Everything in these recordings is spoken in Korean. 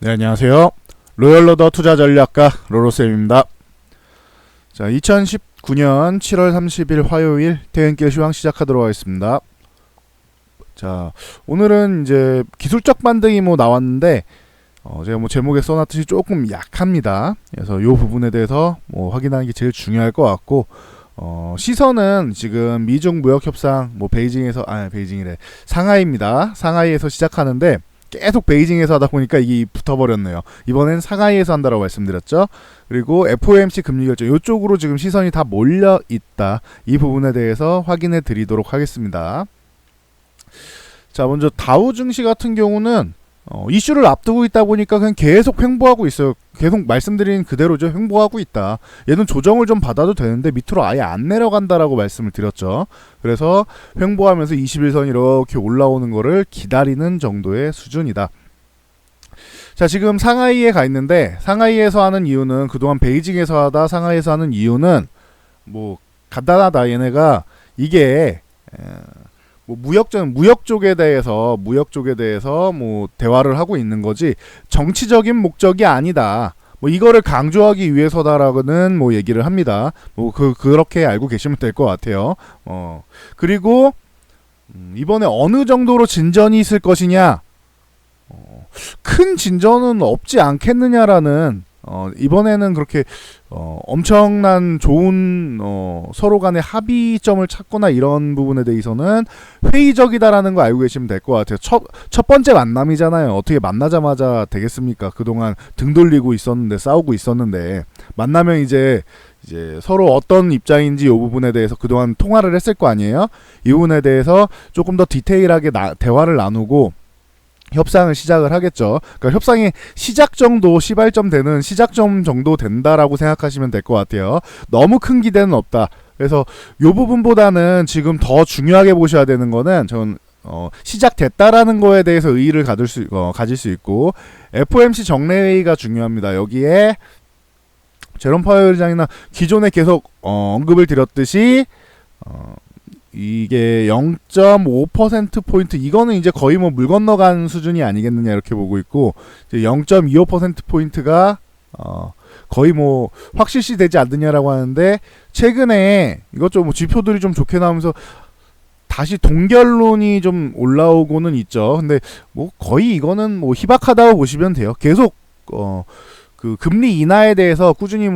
네, 안녕하세요. 로열러더 투자전략가 로로쌤입니다. 자, 2019년 7월 30일 화요일 퇴근길 시황 시작하도록 하겠습니다. 자, 오늘은 이제 기술적 반등이 나왔는데 제가 제목에 써놨듯이 조금 약합니다. 그래서 이 부분에 대해서 확인하는 게 제일 중요할 것 같고, 시선은 지금 미중 무역 협상 베이징이래 상하이입니다. 상하이에서 시작하는데 계속 베이징에서 하다 보니까 이게 붙어버렸네요. 이번엔 상하이에서 한다라고 말씀드렸죠. 그리고 FOMC 금리 결정 이쪽으로 지금 시선이 다 몰려 있다. 이 부분에 대해서 확인해 드리도록 하겠습니다. 자, 먼저 다우 증시 같은 경우는 이슈를 앞두고 있다 보니까 그냥 계속 횡보하고 있어요. 계속 말씀드린 그대로죠. 횡보하고 있다. 얘는 조정을 좀 받아도 되는데 밑으로 아예 안 내려간다라고 말씀을 드렸죠. 그래서 횡보하면서 21선 이렇게 올라오는 거를 기다리는 정도의 수준이다. 자, 지금 상하이에 가 있는데 상하이에서 하는 이유는 그동안 베이징에서 하다 상하이에서 하는 이유는 간단하다. 얘네가 이게 무역 쪽에 대해서 대화를 하고 있는 거지 정치적인 목적이 아니다. 이거를 강조하기 위해서다라고는 얘기를 합니다. 그렇게 알고 계시면 될 것 같아요. 그리고 이번에 어느 정도로 진전이 있을 것이냐? 큰 진전은 없지 않겠느냐라는 이번에는 그렇게 엄청난 좋은 서로 간의 합의점을 찾거나 이런 부분에 대해서는 회의적이다라는 거 알고 계시면 될 것 같아요. 첫 번째 만남이잖아요. 어떻게 만나자마자 되겠습니까? 그동안 등 돌리고 있었는데 싸우고 있었는데 만나면 이제 서로 어떤 입장인지 이 부분에 대해서 그동안 통화를 했을 거 아니에요? 이 부분에 대해서 조금 더 디테일하게 대화를 나누고 협상을 시작을 하겠죠. 그러니까 협상이 시발점 되는 시작점 정도 된다라고 생각하시면 될 것 같아요. 너무 큰 기대는 없다. 그래서 이 부분보다는 지금 더 중요하게 보셔야 되는 거는 전 시작됐다라는 거에 대해서 의의를 가질 수 있고 FOMC 정례회의가 중요합니다. 여기에 제롬 파웰 의장이나 기존에 계속 언급을 드렸듯이 이게 0.5%포인트 이거는 이제 거의 물 건너간 수준이 아니겠느냐 이렇게 보고 있고 0.25%포인트가 거의 확실시 되지 않느냐라고 하는데 최근에 이것 좀 지표들이 좀 좋게 나오면서 다시 동결론이 좀 올라오고는 있죠. 근데 거의 이거는 희박하다고 보시면 돼요. 계속 그 금리 인하에 대해서 꾸준히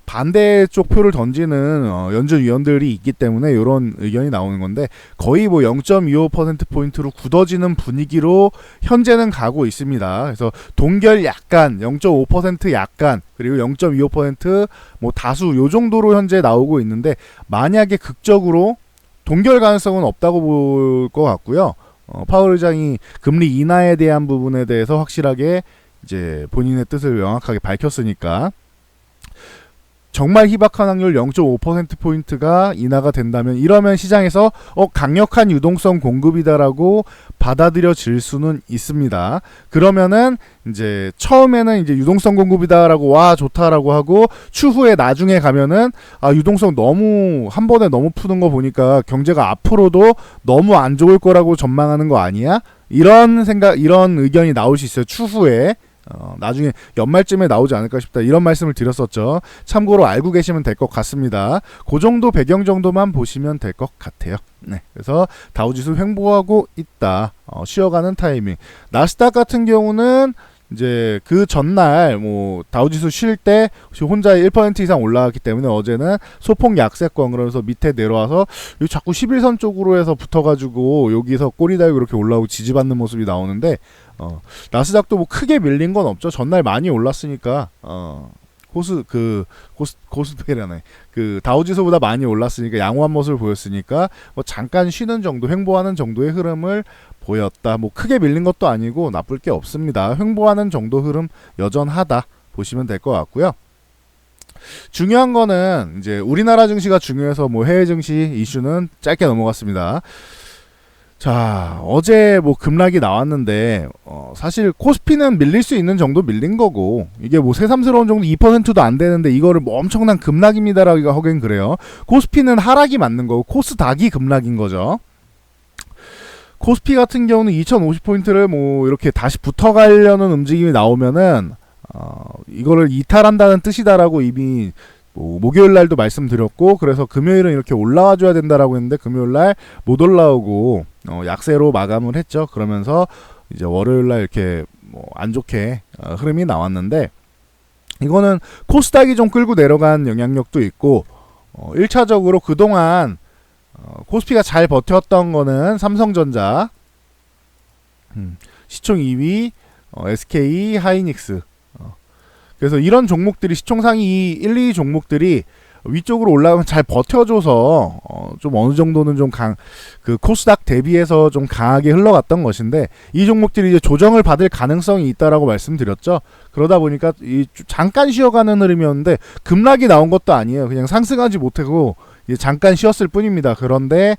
반대쪽 표를 던지는 연준 위원들이 있기 때문에 이런 의견이 나오는 건데 거의 0.25%포인트로 굳어지는 분위기로 현재는 가고 있습니다. 그래서 동결 약간 0.5% 약간 그리고 0.25% 다수 요 정도로 현재 나오고 있는데 만약에 극적으로 동결 가능성은 없다고 볼 것 같고요. 파월 의장이 금리 인하에 대한 부분에 대해서 확실하게 이제 본인의 뜻을 명확하게 밝혔으니까 정말 희박한 확률 0.5%포인트가 인하가 된다면 이러면 시장에서 강력한 유동성 공급이다라고 받아들여질 수는 있습니다. 그러면은 이제 처음에는 이제 유동성 공급이다라고 와 좋다라고 하고 추후에 나중에 가면은 유동성 한 번에 너무 푸는 거 보니까 경제가 앞으로도 너무 안 좋을 거라고 전망하는 거 아니야? 이런 의견이 나올 수 있어요. 추후에 나중에 연말쯤에 나오지 않을까 싶다 이런 말씀을 드렸었죠. 참고로 알고 계시면 될 것 같습니다. 그 정도 배경 정도만 보시면 될 것 같아요. 네, 그래서 다우지수 횡보하고 있다. 쉬어가는 타이밍. 나스닥 같은 경우는 이제 그 전날 다우지수 쉴 때 혼자 1% 이상 올라갔기 때문에 어제는 소폭 약세권 그러면서 밑에 내려와서 자꾸 11선 쪽으로 해서 붙어가지고 여기서 꼬리 달고 이렇게 올라오고 지지받는 모습이 나오는데 나스닥도 크게 밀린 건 없죠. 전날 많이 올랐으니까 고스펠이라네. 그 다우지수보다 많이 올랐으니까 양호한 모습을 보였으니까 잠깐 쉬는 정도, 횡보하는 정도의 흐름을 보였다. 크게 밀린 것도 아니고 나쁠 게 없습니다. 횡보하는 정도 흐름 여전하다 보시면 될 것 같고요. 중요한 거는 이제 우리나라 증시가 중요해서 해외 증시 이슈는 짧게 넘어갔습니다. 자, 어제 급락이 나왔는데 사실 코스피는 밀릴 수 있는 정도 밀린 거고 이게 새삼스러운 정도 2%도 안 되는데 이거를 엄청난 급락입니다라고 하긴 그래요. 코스피는 하락이 맞는 거고 코스닥이 급락인 거죠. 코스피 같은 경우는 2050포인트를 뭐 이렇게 다시 붙어가려는 움직임이 나오면은 이거를 이탈한다는 뜻이다라고 이미 뭐 목요일 날도 말씀드렸고, 그래서 금요일은 이렇게 올라와 줘야 된다라고 했는데 금요일 날 못 올라오고 약세로 마감을 했죠. 그러면서 이제 월요일 날 이렇게 뭐 안 좋게 흐름이 나왔는데, 이거는 코스닥이 좀 끌고 내려간 영향력도 있고, 1차적으로 그동안 코스피가 잘 버텼던 거는 삼성전자, 시총 2위, SK, 하이닉스. 그래서 이런 종목들이 시총 상위 1, 2 종목들이 위쪽으로 올라가면 잘 버텨줘서 좀 어느 정도는 좀 그 코스닥 대비해서 좀 강하게 흘러갔던 것인데, 이 종목들이 이제 조정을 받을 가능성이 있다라고 말씀드렸죠. 그러다 보니까 잠깐 쉬어가는 흐름이었는데 급락이 나온 것도 아니에요. 그냥 상승하지 못하고 이제 잠깐 쉬었을 뿐입니다. 그런데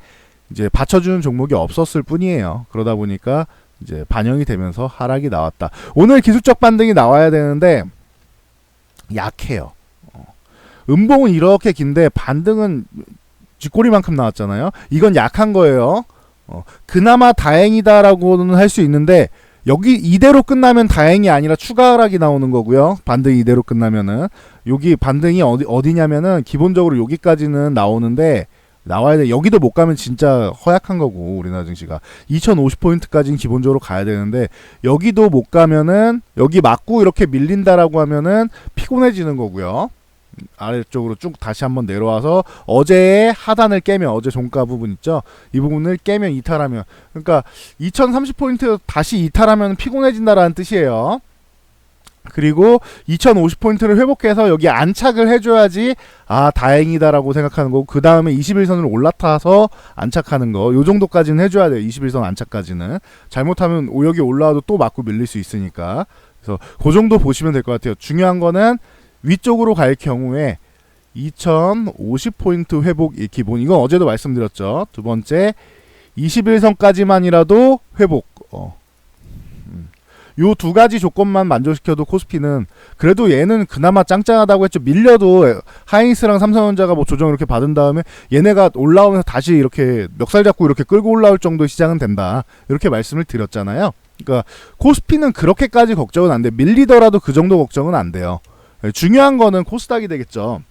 이제 받쳐주는 종목이 없었을 뿐이에요. 그러다 보니까 이제 반영이 되면서 하락이 나왔다. 오늘 기술적 반등이 나와야 되는데 약해요. 음봉은 이렇게 긴데 반등은 쥐꼬리만큼 나왔잖아요. 이건 약한 거예요. 그나마 다행이다라고는 할 수 있는데, 여기 이대로 끝나면 다행이 아니라 추가 하락이 나오는 거고요. 반등이 이대로 끝나면은 여기 반등이 어디냐면은 기본적으로 여기까지는 나오는데 나와야 돼. 여기도 못 가면 진짜 허약한 거고, 우리나라 증시가 2050포인트까지는 기본적으로 가야 되는데 여기도 못 가면은, 여기 맞고 이렇게 밀린다라고 하면은 피곤해지는 거고요. 아래쪽으로 쭉 다시 한번 내려와서 어제의 하단을 깨면, 어제 종가 부분 있죠, 이 부분을 깨면, 이탈하면, 그러니까 2030포인트 다시 이탈하면 피곤해진다라는 뜻이에요. 그리고 2050포인트를 회복해서 여기 안착을 해줘야지 다행이다라고 생각하는 거고, 그 다음에 21선으로 올라타서 안착하는 거, 요 정도까지는 해줘야 돼요. 21선 안착까지는. 잘못하면 여기 올라와도 또 맞고 밀릴 수 있으니까. 그래서 그 정도 보시면 될 것 같아요. 중요한 거는 위쪽으로 갈 경우에 2050포인트 회복이 기본. 이건 어제도 말씀드렸죠. 두 번째, 21선까지만이라도 회복. 요 두 가지 조건만 만족시켜도 코스피는, 그래도 얘는 그나마 짱짱하다고 했죠. 밀려도 하이닉스랑 삼성전자가 뭐 조정 이렇게 받은 다음에 얘네가 올라오면서 다시 이렇게 멱살 잡고 이렇게 끌고 올라올 정도의 시장은 된다, 이렇게 말씀을 드렸잖아요. 그러니까 코스피는 그렇게까지 걱정은 안 돼. 밀리더라도 그 정도 걱정은 안 돼요. 중요한 거는 코스닥이 되겠죠.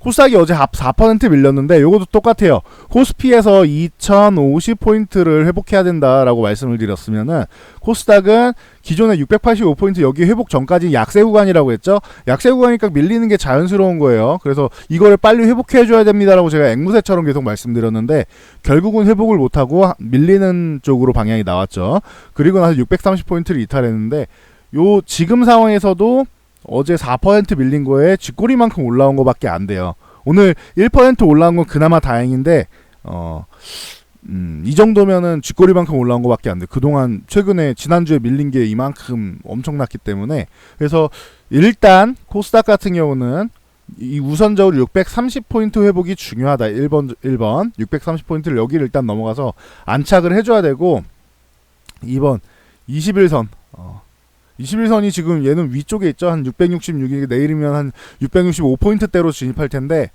코스닥이 어제 4% 밀렸는데 요것도 똑같아요. 코스피에서 2050포인트를 회복해야 된다라고 말씀을 드렸으면은, 코스닥은 기존에 685포인트 여기 회복 전까지 약세 구간이라고 했죠. 약세 구간이니까 밀리는 게 자연스러운 거예요. 그래서 이거를 빨리 회복해 줘야 됩니다라고 제가 앵무새처럼 계속 말씀드렸는데, 결국은 회복을 못하고 밀리는 쪽으로 방향이 나왔죠. 그리고 나서 630포인트를 이탈했는데, 요 지금 상황에서도 어제 4% 밀린 거에 쥐꼬리만큼 올라온 거밖에 안 돼요. 오늘 1% 올라온 건 그나마 다행인데, 이 정도면은 쥐꼬리만큼 올라온 거밖에 안 돼. 그동안 최근에 지난주에 밀린 게 이만큼 엄청났기 때문에. 그래서 일단 코스닥 같은 경우는 이 우선적으로 630포인트 회복이 중요하다. 1번 630포인트를 여기를 일단 넘어가서 안착을 해줘야 되고, 2번 21선 21선이 지금 얘는 위쪽에 있죠. 한 666이 내일이면 한 665포인트대로 진입할 텐데,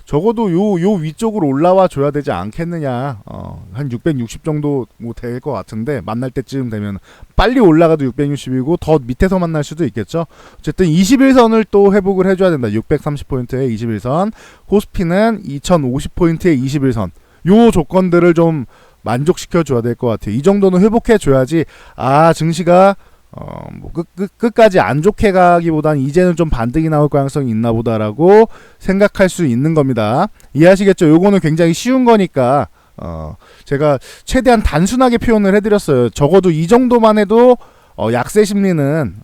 적어도 요 위쪽으로 올라와 줘야 되지 않겠느냐. 한 660 정도 뭐 될 것 같은데, 만날 때쯤 되면 빨리 올라가도 660이고 더 밑에서 만날 수도 있겠죠. 어쨌든 21선을 또 회복을 해줘야 된다. 630포인트의 21선, 코스피는 2050포인트의 21선, 요 조건들을 좀 만족시켜 줘야 될 것 같아요. 이 정도는 회복해 줘야지 증시가 뭐 끝까지 안 좋게 가기보단 이제는 좀 반등이 나올 가능성이 있나 보다라고 생각할 수 있는 겁니다. 이해하시겠죠? 요거는 굉장히 쉬운 거니까 제가 최대한 단순하게 표현을 해드렸어요. 적어도 이 정도만 해도 약세 심리는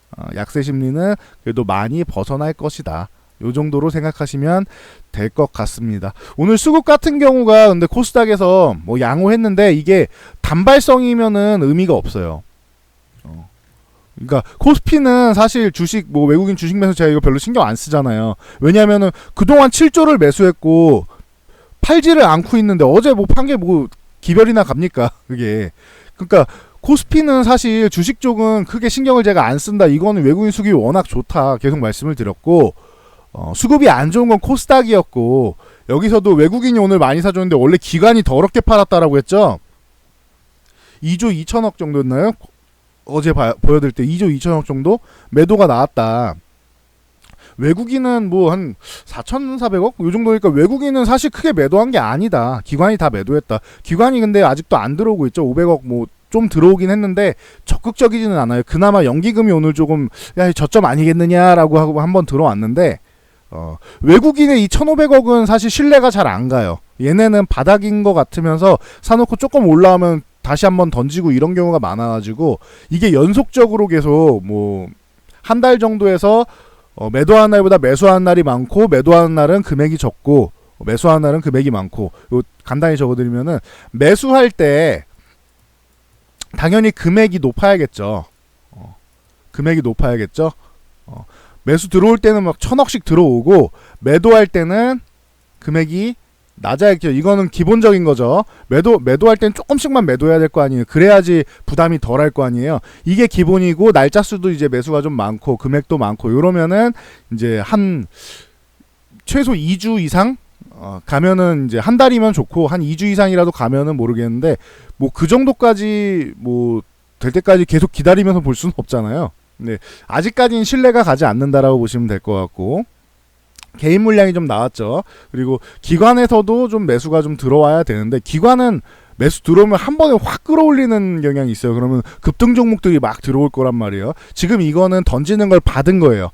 그래도 많이 벗어날 것이다. 요 정도로 생각하시면 될 것 같습니다. 오늘 수급 같은 경우가 근데 코스닥에서 뭐 양호했는데, 이게 단발성이면은 의미가 없어요. 그러니까 코스피는 사실 주식, 뭐 외국인 주식 매수, 제가 이거 별로 신경 안 쓰잖아요. 왜냐면은 그동안 7조를 매수했고 팔지를 않고 있는데 어제 뭐 판 게 뭐 기별이나 갑니까 그게. 그러니까 코스피는 사실 주식 쪽은 크게 신경을 제가 안 쓴다. 이거는 외국인 수급이 워낙 좋다 계속 말씀을 드렸고, 수급이 안 좋은 건 코스닥이었고, 여기서도 외국인이 오늘 많이 사줬는데 원래 기관이 더럽게 팔았다라고 했죠. 2조 2천억 정도였나요? 어제 보여드릴 때 2조 2천억 정도 매도가 나왔다. 외국인은 뭐 한 4,400억? 요 정도니까 외국인은 사실 크게 매도한 게 아니다. 기관이 다 매도했다. 기관이 근데 아직도 안 들어오고 있죠. 500억 뭐 좀 들어오긴 했는데 적극적이지는 않아요. 그나마 연기금이 오늘 조금 야 저점 아니겠느냐라고 하고 한번 들어왔는데 외국인의 이 1,500억은 사실 신뢰가 잘 안 가요. 얘네는 바닥인 것 같으면서 사놓고 조금 올라오면 다시 한번 던지고 이런 경우가 많아가지고 이게 연속적으로 계속 뭐 한 달 정도에서 매도하는 날보다 매수하는 날이 많고 매도하는 날은 금액이 적고 매수하는 날은 금액이 많고 요 간단히 적어드리면은 매수할 때 당연히 금액이 높아야겠죠. 금액이 높아야겠죠. 매수 들어올 때는 막 1,000억씩 들어오고 매도할 때는 금액이 낮아야겠죠. 이거는 기본적인 거죠. 매도할 땐 조금씩만 매도해야 될 거 아니에요. 그래야지 부담이 덜할 거 아니에요. 이게 기본이고 날짜 수도 이제 매수가 좀 많고 금액도 많고 이러면은 이제 한 최소 2주 이상 가면은 이제 한 달이면 좋고 한 2주 이상이라도 가면은 모르겠는데 뭐 그 정도까지 뭐 될 때까지 계속 기다리면서 볼 수는 없잖아요. 네, 아직까지는 신뢰가 가지 않는다라고 보시면 될 것 같고 개인 물량이 좀 나왔죠. 그리고 기관에서도 좀 매수가 좀 들어와야 되는데 기관은 매수 들어오면 한 번에 확 끌어올리는 경향이 있어요. 그러면 급등 종목들이 막 들어올 거란 말이에요. 지금 이거는 던지는 걸 받은 거예요.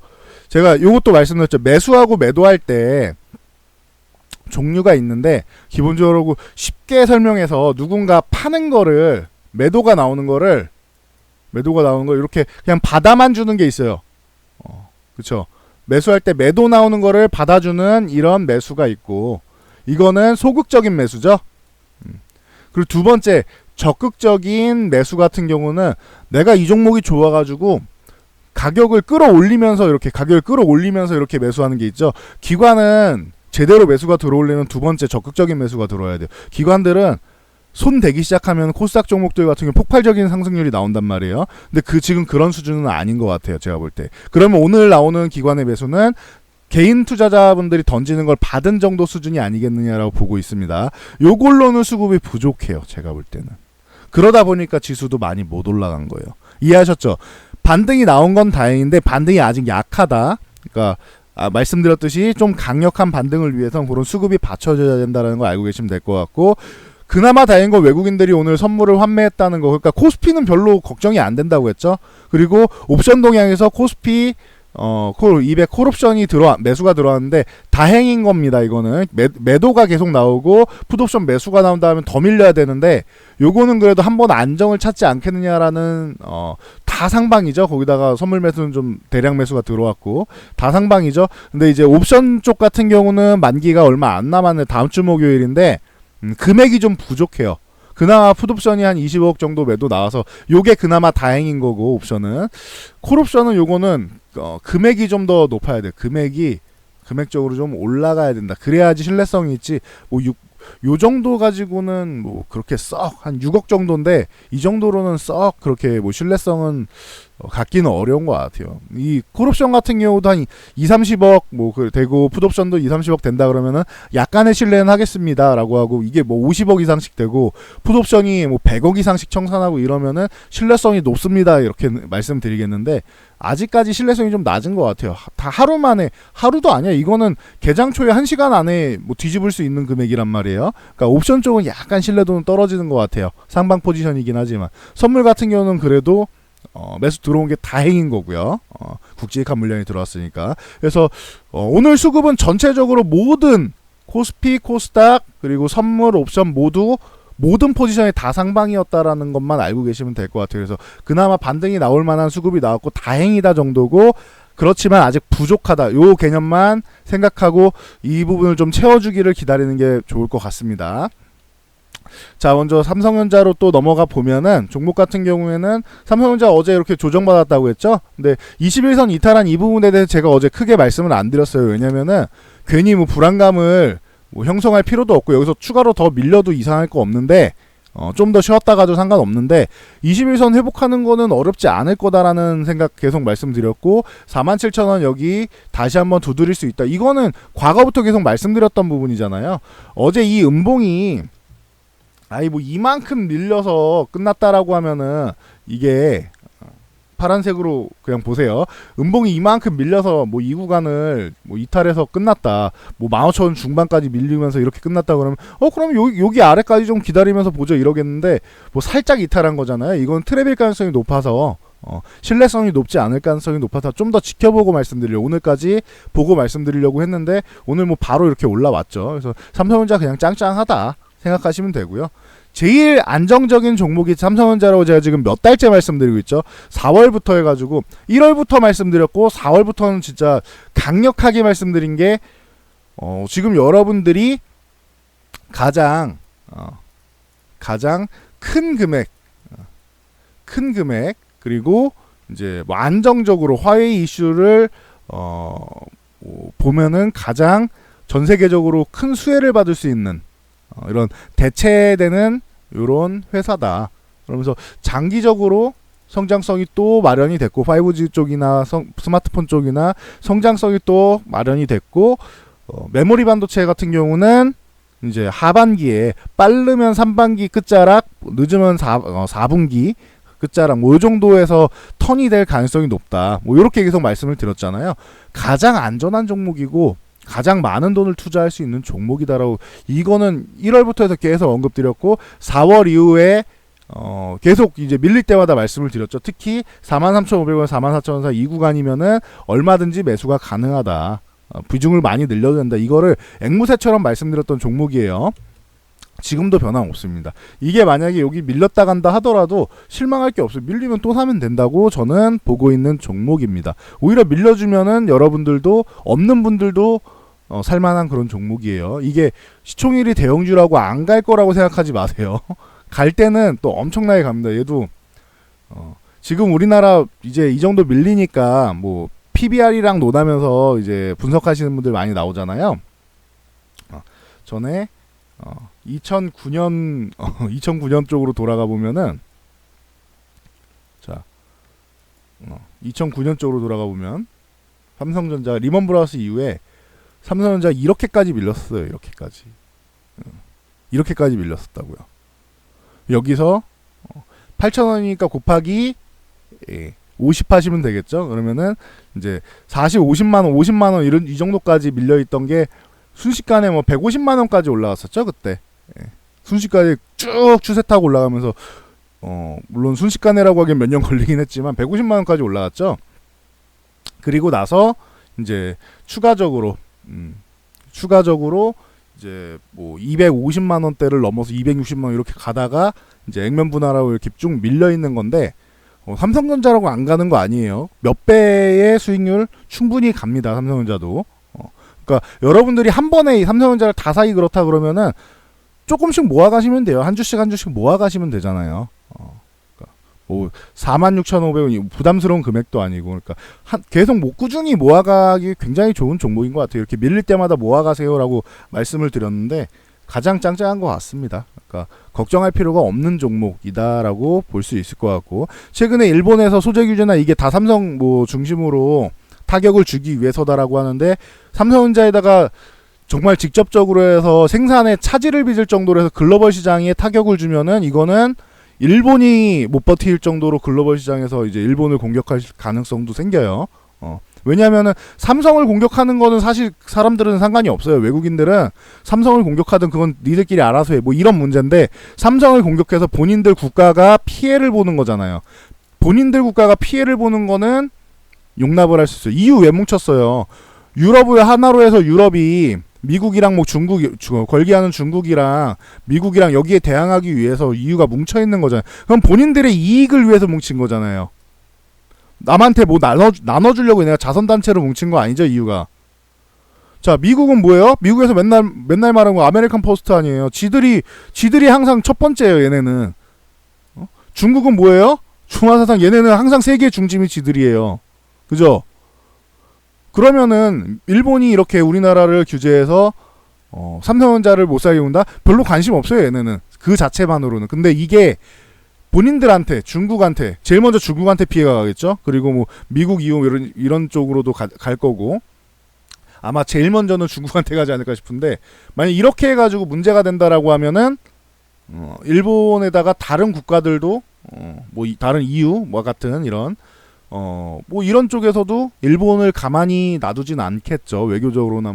제가 요것도 말씀드렸죠. 매수하고 매도할 때 종류가 있는데 기본적으로 쉽게 설명해서 누군가 파는 거를 매도가 나오는 걸 이렇게 그냥 받아만 주는 게 있어요. 그렇죠. 매수할 때 매도 나오는 거를 받아주는 이런 매수가 있고 이거는 소극적인 매수죠. 그리고 두 번째 적극적인 매수 같은 경우는 내가 이 종목이 좋아가지고 가격을 끌어올리면서 이렇게 매수하는 게 있죠. 기관은 제대로 매수가 들어올리는 두 번째 적극적인 매수가 들어와야 돼요. 기관들은 손 대기 시작하면 코스닥 종목들 같은 경우 폭발적인 상승률이 나온단 말이에요. 근데 지금 그런 수준은 아닌 것 같아요. 제가 볼 때. 그러면 오늘 나오는 기관의 매수는 개인 투자자분들이 던지는 걸 받은 정도 수준이 아니겠느냐라고 보고 있습니다. 요걸로는 수급이 부족해요. 제가 볼 때는. 그러다 보니까 지수도 많이 못 올라간 거예요. 이해하셨죠? 반등이 나온 건 다행인데 반등이 아직 약하다. 그러니까 말씀드렸듯이 좀 강력한 반등을 위해서는 그런 수급이 받쳐줘야 된다는 걸 알고 계시면 될 것 같고 그나마 다행인 건 외국인들이 오늘 선물을 환매했다는 거. 그러니까 코스피는 별로 걱정이 안 된다고 했죠. 그리고 옵션 동향에서 코스피 콜 200 콜옵션이 매수가 들어왔는데 다행인 겁니다. 이거는 매도가 계속 나오고 풋옵션 매수가 나온 다음에 더 밀려야 되는데 요거는 그래도 한번 안정을 찾지 않겠느냐라는 다 상방이죠. 거기다가 선물 매수는 좀 대량 매수가 들어왔고 다 상방이죠. 근데 이제 옵션 쪽 같은 경우는 만기가 얼마 안 남았는데 다음 주 목요일인데 금액이 좀 부족해요. 그나마 풋옵션이 한 20억 정도 매도 나와서 요게 그나마 다행인 거고 옵션은 콜옵션은 요거는 금액이 좀 더 높아야 돼. 금액적으로 좀 올라가야 된다. 그래야지 신뢰성이 있지. 뭐 요 정도 가지고는 뭐 그렇게 썩 한 6억 정도인데 이 정도로는 썩 그렇게 뭐 신뢰성은 갖기는 어려운 것 같아요. 이 콜옵션 같은 경우도 한 2, 30억 뭐 되고 풋옵션도 2, 30억 된다 그러면은 약간의 신뢰는 하겠습니다라고 하고 이게 뭐 50억 이상씩 되고 풋옵션이 뭐 100억 이상씩 청산하고 이러면은 신뢰성이 높습니다. 이렇게 말씀드리겠는데 아직까지 신뢰성이 좀 낮은 것 같아요. 다 하루 만에 하루도 아니야. 이거는 개장 초에 1시간 안에 뭐 뒤집을 수 있는 금액이란 말이에요. 그러니까 옵션 쪽은 약간 신뢰도는 떨어지는 것 같아요. 상방 포지션이긴 하지만 선물 같은 경우는 그래도 매수 들어온 게 다행인 거고요. 굵직한 물량이 들어왔으니까. 그래서 오늘 수급은 전체적으로 모든 코스피, 코스닥 그리고 선물, 옵션 모든 포지션이 다 상방이었다라는 것만 알고 계시면 될 것 같아요. 그래서 그나마 반등이 나올 만한 수급이 나왔고 다행이다 정도고 그렇지만 아직 부족하다. 요 개념만 생각하고 이 부분을 좀 채워주기를 기다리는 게 좋을 것 같습니다. 자, 먼저 삼성전자로 또 넘어가 보면은 종목 같은 경우에는 삼성전자 어제 이렇게 조정받았다고 했죠. 근데 21선 이탈한 이 부분에 대해서 제가 어제 크게 말씀을 안 드렸어요. 왜냐면은 괜히 뭐 불안감을 뭐 형성할 필요도 없고 여기서 추가로 더 밀려도 이상할 거 없는데 좀 더 쉬었다 가도 상관없는데 21선 회복하는 거는 어렵지 않을 거다라는 생각 계속 말씀드렸고 47,000원 여기 다시 한번 두드릴 수 있다. 이거는 과거부터 계속 말씀드렸던 부분이잖아요. 어제 이 음봉이 아이 뭐 이만큼 밀려서 끝났다라고 하면은 이게 파란색으로 그냥 보세요. 음봉이 이만큼 밀려서 뭐 이 구간을 뭐 이탈해서 끝났다. 뭐 15,000원 중반까지 밀리면서 이렇게 끝났다 그러면 그럼 여기 아래까지 좀 기다리면서 보죠 이러겠는데 뭐 살짝 이탈한 거잖아요. 이건 트랩일 가능성이 높아서 신뢰성이 높지 않을 가능성이 높아서 좀 더 지켜보고 말씀드리려고 오늘까지 보고 말씀드리려고 했는데 오늘 뭐 바로 이렇게 올라왔죠. 그래서 삼성전자 그냥 짱짱하다 생각하시면 되고요. 제일 안정적인 종목이 삼성전자라고 제가 지금 몇 달째 말씀드리고 있죠. 4월부터 해가지고 1월부터 말씀드렸고 4월부터는 진짜 강력하게 말씀드린 게 지금 여러분들이 가장 큰 금액 그리고 이제 뭐 안정적으로 화웨이 이슈를 보면은 가장 전 세계적으로 큰 수혜를 받을 수 있는 이런 대체되는 이런 회사다. 그러면서 장기적으로 성장성이 또 마련이 됐고 5G 쪽이나 스마트폰 쪽이나 성장성이 또 마련이 됐고 메모리 반도체 같은 경우는 이제 하반기에 빠르면 3반기 끝자락 늦으면 4분기 끝자락 뭐 이 정도에서 턴이 될 가능성이 높다. 뭐 이렇게 계속 말씀을 드렸잖아요. 가장 안전한 종목이고 가장 많은 돈을 투자할 수 있는 종목이다라고 이거는 1월부터 해서 계속 언급드렸고 4월 이후에 계속 이제 밀릴 때마다 말씀을 드렸죠. 특히 43,500원, 44,000원 사이 이 구간이면은 얼마든지 매수가 가능하다. 비중을 많이 늘려야 된다. 이거를 앵무새처럼 말씀드렸던 종목이에요. 지금도 변함없습니다. 이게 만약에 여기 밀렸다 간다 하더라도 실망할 게 없어요. 밀리면 또 사면 된다고 저는 보고 있는 종목입니다. 오히려 밀려주면은 여러분들도 없는 분들도 살만한 그런 종목이에요. 이게 시총일이 대형주라고 안 갈 거라고 생각하지 마세요. 갈 때는 또 엄청나게 갑니다. 얘도 지금 우리나라 이제 이 정도 밀리니까 뭐 PBR이랑 논하면서 이제 분석하시는 분들 많이 나오잖아요. 전에 2009년 쪽으로 돌아가 보면은 2009년 쪽으로 돌아가 보면 삼성전자 리먼 브라더스 이후에 삼성전자 이렇게까지 밀렸어요. 이렇게까지 밀렸었다고요. 여기서 8,000원이니까 곱하기 50 하시면 되겠죠. 그러면은 이제 40, 50만 원 이런 이 정도까지 밀려 있던 게 순식간에 뭐 150만 원까지 올라갔었죠 그때. 순식간에 쭉 추세 타고 올라가면서 물론 순식간에라고 하기엔 몇 년 걸리긴 했지만 150만 원까지 올라갔죠. 그리고 나서 이제 추가적으로 이제 뭐 250만 원대를 넘어서 260만 원 이렇게 가다가 이제 액면 분할하고 이렇게 쭉 밀려 있는 건데 삼성전자라고 안 가는 거 아니에요. 몇 배의 수익률 충분히 갑니다. 삼성전자도. 그러니까 여러분들이 한 번에 삼성전자를 다 사기 그렇다 그러면은 조금씩 모아가시면 돼요. 한 주씩 모아가시면 되잖아요. 그러니까 뭐 46,500원 부담스러운 금액도 아니고 그러니까 계속 뭐 꾸준히 모아가기 굉장히 좋은 종목인 것 같아요. 이렇게 밀릴 때마다 모아가세요라고 말씀을 드렸는데 가장 짱짱한 것 같습니다. 그러니까 걱정할 필요가 없는 종목이다라고 볼 수 있을 것 같고 최근에 일본에서 소재 규제나 이게 다 삼성 뭐 중심으로 타격을 주기 위해서다라고 하는데 삼성전자에다가 정말 직접적으로 해서 생산에 차질을 빚을 정도로 해서 글로벌 시장에 타격을 주면은 이거는 일본이 못 버틸 정도로 글로벌 시장에서 이제 일본을 공격할 가능성도 생겨요. 왜냐하면은 삼성을 공격하는 거는 사실 사람들은 상관이 없어요. 외국인들은 삼성을 공격하든 그건 니들끼리 알아서 해. 뭐 이런 문제인데 삼성을 공격해서 본인들 국가가 피해를 보는 거잖아요. 본인들 국가가 피해를 보는 거는 용납을 할 수 있어요. EU 왜 뭉쳤어요? 유럽을 하나로 해서 유럽이 미국이랑 뭐 걸기하는 중국이랑 미국이랑 여기에 대항하기 위해서 EU가 뭉쳐 있는 거잖아요. 그럼 본인들의 이익을 위해서 뭉친 거잖아요. 남한테 뭐 나눠주려고 내가 자선단체로 뭉친 거 아니죠, EU가. 자, 미국은 뭐예요? 미국에서 맨날 말하는 거 아메리칸 퍼스트 아니에요. 지들이 항상 첫 번째예요, 얘네는. 중국은 뭐예요? 중화사상 얘네는 항상 세계 중심이 지들이에요. 그죠? 그러면은 일본이 이렇게 우리나라를 규제해서 삼성전자를 못 사게 운다? 별로 관심 없어요, 얘네는. 그 자체만으로는. 근데 이게 본인들한테, 중국한테, 제일 먼저 중국한테 피해가 가겠죠? 그리고 뭐 미국 이용 이런 쪽으로도 갈 거고. 아마 제일 먼저는 중국한테 가지 않을까 싶은데 만약 이렇게 해가지고 문제가 된다라고 하면은 일본에다가 다른 국가들도 다른 EU와 같은 이런 이런 쪽에서도 일본을 가만히 놔두진 않겠죠. 외교적으로나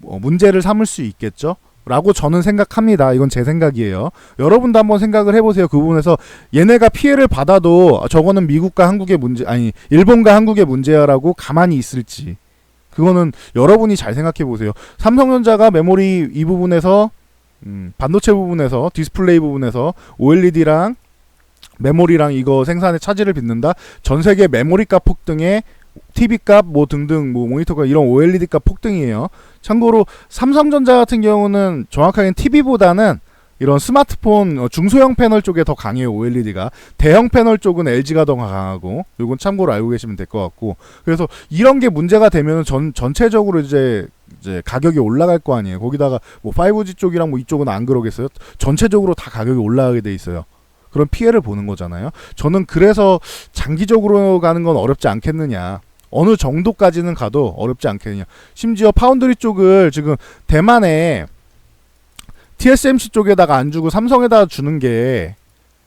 문제를 삼을 수 있겠죠. 라고 저는 생각합니다. 이건 제 생각이에요. 여러분도 한번 생각을 해보세요. 그 부분에서 얘네가 피해를 받아도 저거는 미국과 한국의 문제, 아니 일본과 한국의 문제야라고 가만히 있을지. 그거는 여러분이 잘 생각해보세요. 삼성전자가 메모리 이 부분에서 반도체 부분에서 디스플레이 부분에서 OLED랑 메모리랑 이거 생산에 차질을 빚는다. 전 세계 메모리 값 폭등에 TV 값 등등 모니터가 이런 OLED 값 폭등이에요. 참고로 삼성전자 같은 경우는 정확하게는 TV보다는 이런 스마트폰 중소형 패널 쪽에 더 강해요. OLED가 대형 패널 쪽은 LG가 더 강하고, 이건 참고로 알고 계시면 될 것 같고. 그래서 이런 게 문제가 되면 전체적으로 이제 가격이 올라갈 거 아니에요. 거기다가 5G 쪽이랑 이쪽은 안 그러겠어요. 전체적으로 다 가격이 올라가게 돼 있어요. 그런 피해를 보는 거잖아요. 저는 그래서 장기적으로 가는 건 어렵지 않겠느냐. 어느 정도까지는 가도 어렵지 않겠느냐. 심지어 파운드리 쪽을 지금 대만에 TSMC 쪽에다가 안 주고 삼성에다 주는 게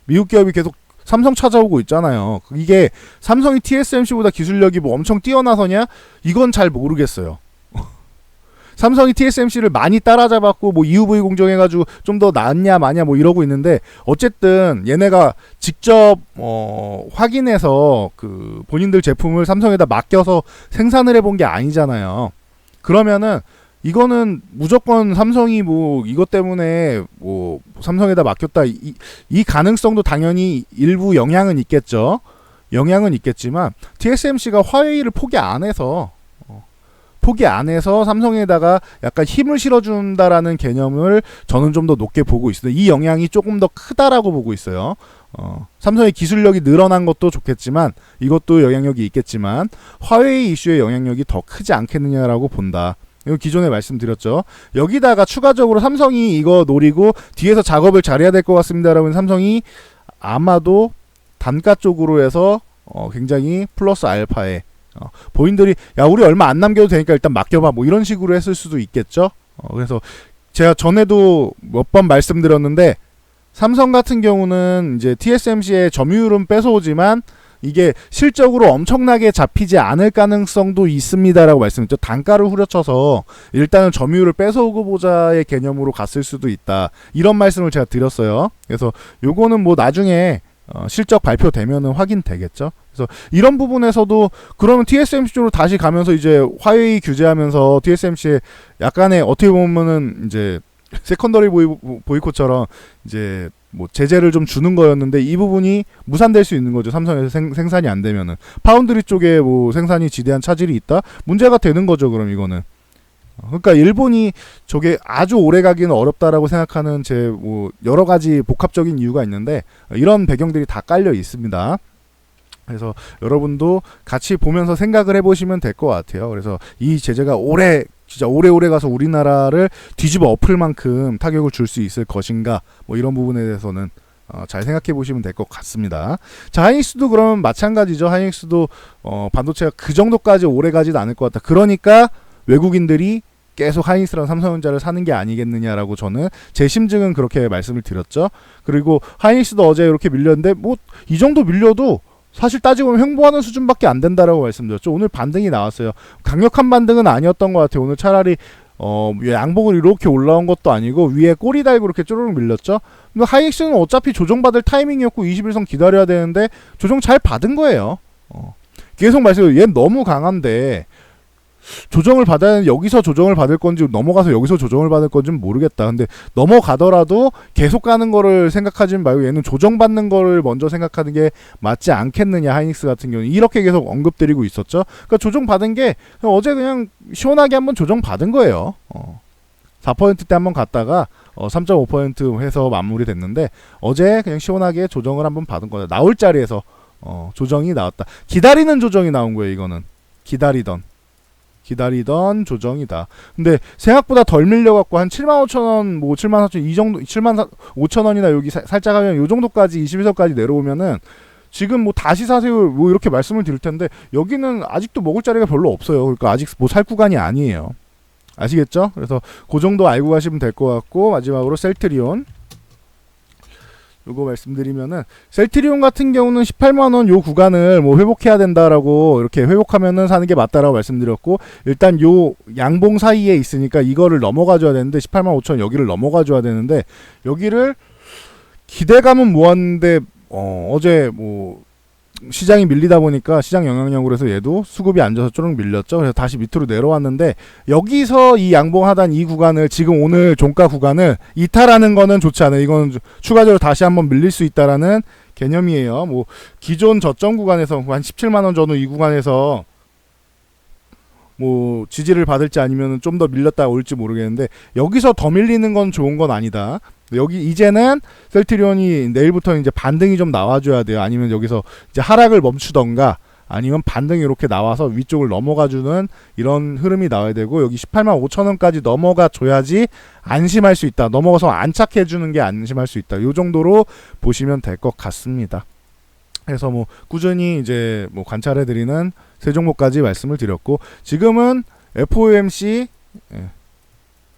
미국 기업이 계속 삼성 찾아오고 있잖아요. 이게 삼성이 TSMC보다 기술력이 엄청 뛰어나서냐? 이건 잘 모르겠어요. 삼성이 TSMC를 많이 따라잡았고 EUV 공정해가지고 좀 더 낫냐 마냐 이러고 있는데, 어쨌든 얘네가 직접 확인해서 그 본인들 제품을 삼성에다 맡겨서 생산을 해본 게 아니잖아요. 그러면은 이거는 무조건 삼성이 이것 때문에 삼성에다 맡겼다 이 가능성도 당연히 일부 영향은 있겠죠. 영향은 있겠지만 TSMC가 화웨이를 포기 안 해서 삼성에다가 약간 힘을 실어준다라는 개념을 저는 좀 더 높게 보고 있어요. 이 영향이 조금 더 크다라고 보고 있어요. 삼성의 기술력이 늘어난 것도 좋겠지만 이것도 영향력이 있겠지만 화웨이 이슈의 영향력이 더 크지 않겠느냐라고 본다. 이거 기존에 말씀드렸죠. 여기다가 추가적으로 삼성이 이거 노리고 뒤에서 작업을 잘해야 될 것 같습니다. 여러분, 삼성이 아마도 단가 쪽으로 해서 굉장히 플러스 알파에 본인들이 우리 얼마 안 남겨도 되니까 일단 맡겨봐 이런 식으로 했을 수도 있겠죠. 그래서 제가 전에도 몇 번 말씀드렸는데, 삼성 같은 경우는 이제 TSMC의 점유율은 뺏어오지만 이게 실적으로 엄청나게 잡히지 않을 가능성도 있습니다라고 말씀드렸죠. 단가를 후려쳐서 일단은 점유율을 뺏어오고 보자의 개념으로 갔을 수도 있다. 이런 말씀을 제가 드렸어요. 그래서 요거는 나중에 실적 발표되면은 확인되겠죠. 그래서 이런 부분에서도 그러면 TSMC 쪽으로 다시 가면서 이제 화웨이 규제하면서 TSMC에 약간의 어떻게 보면은 이제 세컨더리 보이콧처럼 이제 제재를 좀 주는 거였는데, 이 부분이 무산될 수 있는 거죠. 삼성에서 생산이 안 되면은 파운드리 쪽에 생산이 지대한 차질이 있다, 문제가 되는 거죠. 그럼 이거는 그러니까 일본이 저게 아주 오래 가기는 어렵다라고 생각하는 제 여러 가지 복합적인 이유가 있는데, 이런 배경들이 다 깔려 있습니다. 그래서 여러분도 같이 보면서 생각을 해보시면 될 것 같아요. 그래서 이 제재가 진짜 오래오래 가서 우리나라를 뒤집어 엎을 만큼 타격을 줄 수 있을 것인가, 이런 부분에 대해서는 잘 생각해 보시면 될 것 같습니다. 자, 하이닉스도 그러면 마찬가지죠. 하이닉스도 반도체가 그 정도까지 오래 가지도 않을 것 같다. 그러니까 외국인들이 계속 하이닉스랑 삼성전자를 사는 게 아니겠느냐라고 저는 제 심증은 그렇게 말씀을 드렸죠. 그리고 하이닉스도 어제 이렇게 밀렸는데 이 정도 밀려도 사실 따지고 보면 횡보하는 수준밖에 안 된다라고 말씀드렸죠. 오늘 반등이 나왔어요. 강력한 반등은 아니었던 것 같아요. 오늘 차라리 양봉을 이렇게 올라온 것도 아니고 위에 꼬리 달고 이렇게 쪼르륵 밀렸죠. 근데 하이닉스는 어차피 조정받을 타이밍이었고 21선 기다려야 되는데 조정 잘 받은 거예요. 계속 말씀드려요. 얘는 너무 강한데 조정을 받아야, 여기서 조정을 받을 건지 넘어가서 여기서 조정을 받을 건지는 모르겠다. 근데 넘어가더라도 계속 가는 거를 생각하지 말고 얘는 조정받는 거를 먼저 생각하는 게 맞지 않겠느냐. 하이닉스 같은 경우는 이렇게 계속 언급드리고 있었죠. 그러니까 조정받은 게 어제 그냥 시원하게 한번 조정받은 거예요. 4%대 한번 갔다가 3.5% 해서 마무리됐는데, 어제 그냥 시원하게 조정을 한번 받은 거다. 나올 자리에서 조정이 나왔다. 기다리는 조정이 나온 거예요. 이거는 기다리던 조정이다. 근데 생각보다 덜 밀려갖고 한 75,000원, 74,000원 이 정도, 75,000원이나 여기 살짝 하면 요 정도까지 21선까지 내려오면은 지금 다시 사세요 이렇게 말씀을 드릴 텐데, 여기는 아직도 먹을 자리가 별로 없어요. 그러니까 아직 살 구간이 아니에요. 아시겠죠? 그래서 그 정도 알고 가시면 될 것 같고, 마지막으로 셀트리온 요거 말씀드리면은 셀트리온 같은 경우는 18만 원 요 구간을 뭐 회복해야 된다라고 이렇게 회복하면은 사는 게 맞다라고 말씀드렸고 일단 요 양봉 사이에 있으니까 이거를 넘어가 줘야 되는데 18만 5천 여기를 넘어가 줘야 되는데 여기를 기대감은 모았는데 어제 뭐 시장이 밀리다 보니까 시장 영향력으로 해서 얘도 수급이 안 져서 쪼록 밀렸죠. 그래서 다시 밑으로 내려왔는데 여기서 이 양봉 하단 이 구간을 지금 오늘 종가 구간을 이탈하는 거는 좋지 않아요. 이거는 추가적으로 다시 한번 밀릴 수 있다라는 개념이에요. 뭐 기존 저점 구간에서 한 17만 원 전후 이 구간에서 뭐 지지를 받을지 아니면 좀 더 밀렸다 올지 모르겠는데 여기서 더 밀리는 건 좋은 건 아니다. 여기 이제는 셀트리온이 내일부터 이제 반등이 좀 나와줘야 돼요. 아니면 여기서 이제 하락을 멈추던가 아니면 반등이 이렇게 나와서 위쪽을 넘어가주는 이런 흐름이 나와야 되고 여기 18만 5천 원까지 넘어가 줘야지 안심할 수 있다. 넘어가서 안착해주는 게 안심할 수 있다. 이 정도로 보시면 될 것 같습니다. 그래서 뭐 꾸준히 이제 뭐 관찰해드리는 세 종목까지 말씀을 드렸고 지금은 FOMC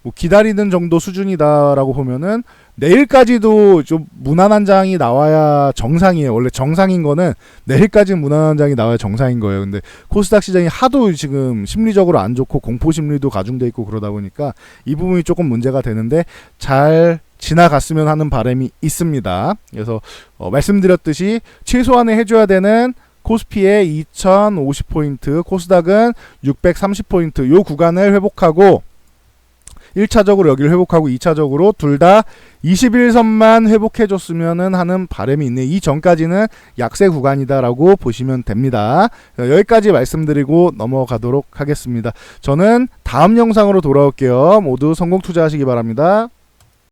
뭐 기다리는 정도 수준이다라고 보면은 내일까지도 좀 무난한 장이 나와야 정상이에요. 원래 정상인 거는 내일까지 무난한 장이 나와야 정상인 거예요. 근데 코스닥 시장이 하도 지금 심리적으로 안 좋고 공포 심리도 가중돼 있고 그러다 보니까 이 부분이 조금 문제가 되는데 잘 지나갔으면 하는 바람이 있습니다. 그래서 말씀드렸듯이 최소한에 해줘야 되는 코스피의 2050포인트, 코스닥은 630포인트 요 구간을 회복하고 1차적으로 여기를 회복하고 2차적으로 둘 다 21선만 회복해줬으면 하는 바람이 있네. 이 전까지는 약세 구간이다라고 보시면 됩니다. 여기까지 말씀드리고 넘어가도록 하겠습니다. 저는 다음 영상으로 돌아올게요. 모두 성공 투자하시기 바랍니다.